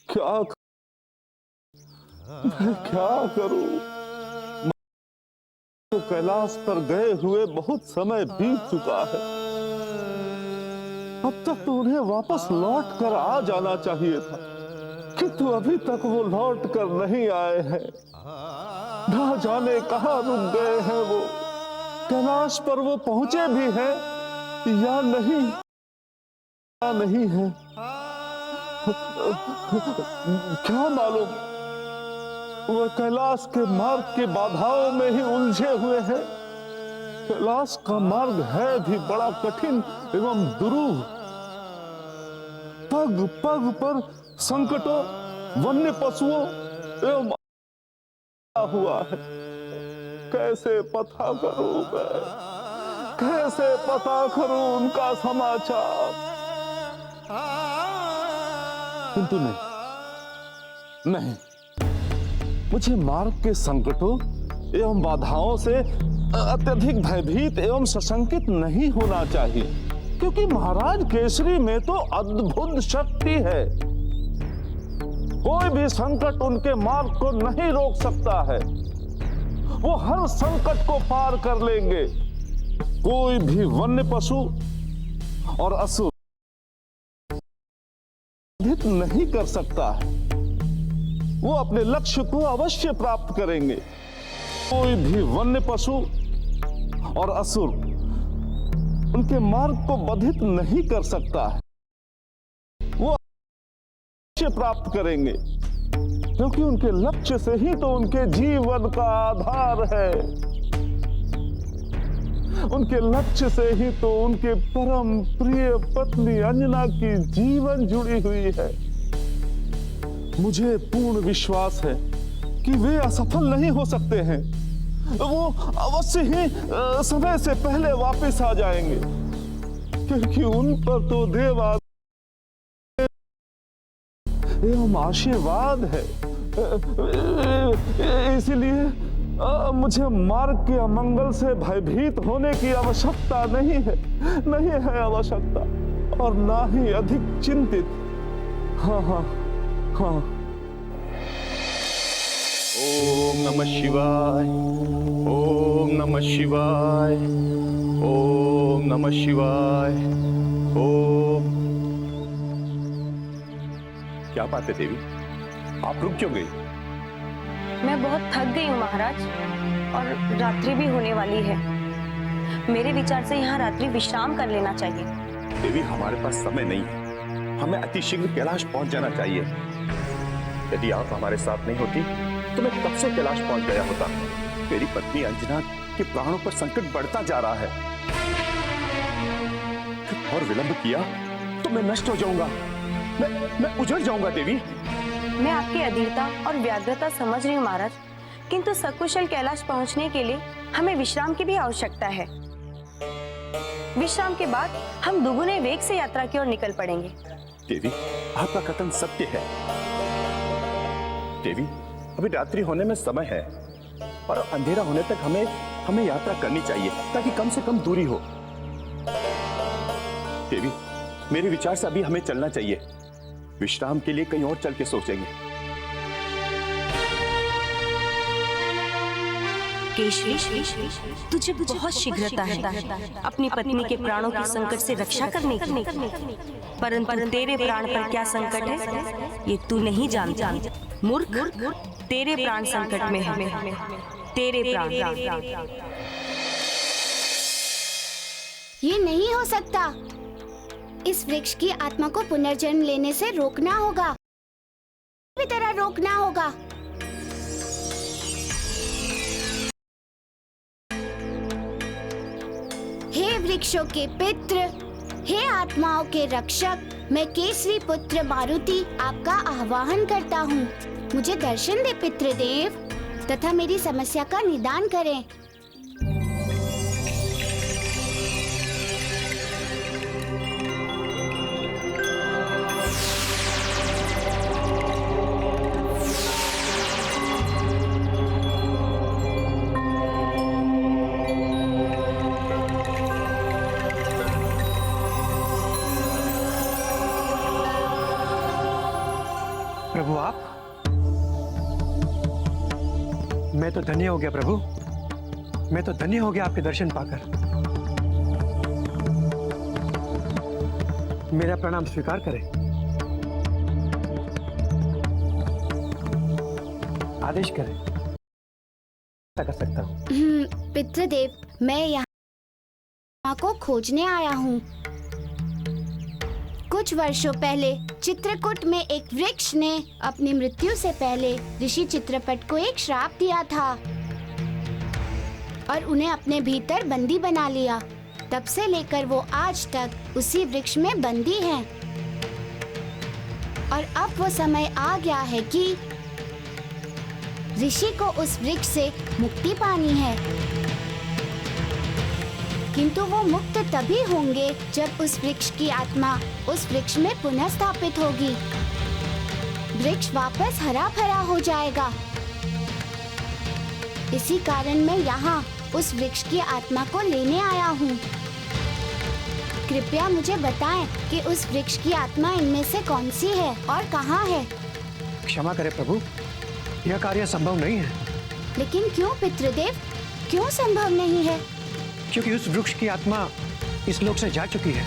क्या करूं? तो कैलाश पर गए हुए बहुत समय बीत चुका है। अब तक तो उन्हें वापस लौट कर आ जाना चाहिए था, किंतु अभी तक वो लौट कर नहीं आए हैं। ना जाने कहाँ रुक गए हैं वो। कैलाश पर वो पहुंचे भी हैं या नहीं, या नहीं है क्या मालूम। वह कैलाश के मार्ग की बाधाओं में ही उलझे हुए हैं। कैलाश का मार्ग है भी बड़ा कठिन एवं दुरूह। पग पग पर संकटों, वन्य पशुओं एवं हुआ है। कैसे पता करूं मैं, कैसे पता करूं उनका समाचार? किंतु नहीं, मुझे मार्ग के संकटों एवं बाधाओं से अत्यधिक भयभीत एवं सशंकित नहीं होना चाहिए, क्योंकि महाराज केसरी में तो अद्भुत शक्ति है। कोई भी संकट उनके मार्ग को नहीं रोक सकता है। वो हर संकट को पार कर लेंगे। कोई भी वन्य पशु और असुर नहीं कर सकता है। वो अपने लक्ष्य को अवश्य प्राप्त करेंगे। कोई भी वन्य पशु और असुर उनके मार्ग को बाधित नहीं कर सकता है। वो लक्ष्य प्राप्त करेंगे, क्योंकि उनके लक्ष्य से ही तो उनके जीवन का आधार है। उनके लक्ष्य से ही तो उनके परम प्रिय पत्नी अंजना की जीवन जुड़ी हुई है। मुझे पूर्ण विश्वास है कि वे असफल नहीं हो सकते हैं। वो अवश्य ही समय से पहले वापस आ जाएंगे, क्योंकि उन पर तो देवा एवं आशीर्वाद है। इसलिए मुझे मार्ग के अमंगल से भयभीत होने की आवश्यकता नहीं है आवश्यकता, और ना ही अधिक चिंतित। हाँ। ओम नमः शिवाय, ओम नमः शिवाय, ओम नमः शिवाय, ओम। क्या बात है देवी, आप रुक क्यों गई? मैं बहुत थक गई हूँ महाराज, और रात्रि भी होने वाली है। मेरे विचार से यहाँ रात्रि विश्राम कर लेना चाहिए। देवी, हमारे पास समय नहीं है। हमें अतिशीघ्र कैलाश पहुंच जाना चाहिए। यदि आप हमारे साथ नहीं होती तो मैं कब से कैलाश पहुंच गया होता। मेरी पत्नी अंजना के प्राणों पर संकट बढ़ता जा रहा है। और विलंब किया तो मैं नष्ट हो जाऊंगा, मैं उजड़ जाऊंगा। देवी, मैं आपकी अधीरता और व्याग्रता समझ रही हूँ महाराज, किंतु सकुशल कैलाश पहुँचने के लिए हमें विश्राम की भी आवश्यकता है। विश्राम के बाद हम दुगुने वेग से यात्रा की ओर निकल पड़ेंगे। देवी, आपका कथन सत्य है। देवी, अभी रात्रि होने में समय है और अंधेरा होने तक हमें यात्रा करनी चाहिए, ताकि कम से कम दूरी हो। देवी, मेरे विचार से अभी हमें चलना चाहिए। विश्राम के लिए कहीं और चल के सोचेंगे। केशवी, तुझे बहुत शीघ्रता है अपनी पत्नी के प्राणों की संकट से रक्षा करने की, परंतु तेरे प्राण पर क्या संकट है ये तू नहीं जानता। मूर्ख, तेरे प्राण संकट में है, तेरे प्राण। ये नहीं हो सकता। इस वृक्ष की आत्मा को पुनर्जन्म लेने से रोकना होगा, भी तरह रोकना होगा। हे वृक्षों के पित्र, हे आत्माओं के रक्षक, मैं केसरी पुत्र मारुति आपका आह्वान करता हूँ। मुझे दर्शन दे पितृदेव, तथा मेरी समस्या का निदान करें। प्रभु आप, मैं तो धन्य हो गया प्रभु, मैं तो धन्य हो गया आपके दर्शन पाकर। मेरा प्रणाम स्वीकार करें। आदेश करें, क्या कर सकता हूँ? पितृदेव, मैं यहाँ को खोजने आया हूँ। कुछ वर्षों पहले चित्रकूट में एक वृक्ष ने अपनी मृत्यु से पहले ऋषि चित्रपट को एक श्राप दिया था और उन्हें अपने भीतर बंदी बना लिया। तब से लेकर वो आज तक उसी वृक्ष में बंदी हैं। और अब वो समय आ गया है कि ऋषि को उस वृक्ष से मुक्ति पानी है, किंतु वो मुक्त तभी होंगे जब उस वृक्ष की आत्मा उस वृक्ष में पुनः स्थापित होगी। वृक्ष वापस हरा भरा हो जाएगा। इसी कारण मैं यहाँ उस वृक्ष की आत्मा को लेने आया हूँ। कृपया मुझे बताएं कि उस वृक्ष की आत्मा इनमें से कौन सी है और कहाँ है। क्षमा करें प्रभु, यह कार्य संभव नहीं है। लेकिन क्यों पितृदेव, क्यों संभव नहीं है? क्योंकि उस वृक्ष की आत्मा इस लोक से जा चुकी है।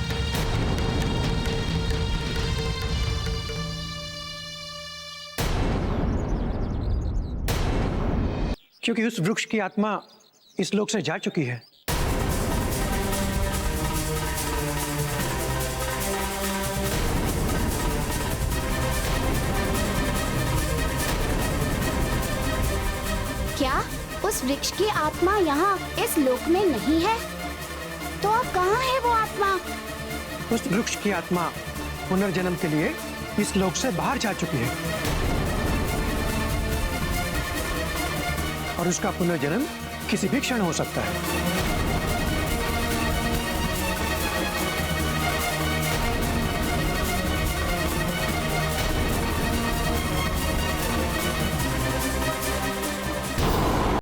क्योंकि उस वृक्ष की आत्मा इस लोक से जा चुकी है। क्या उस वृक्ष की आत्मा यहाँ इस लोक में नहीं है? तो अब कहाँ है वो आत्मा? उस वृक्ष की आत्मा पुनर्जन्म के लिए इस लोक से बाहर जा चुकी है और उसका पुनर्जन्म किसी भी क्षण हो सकता है।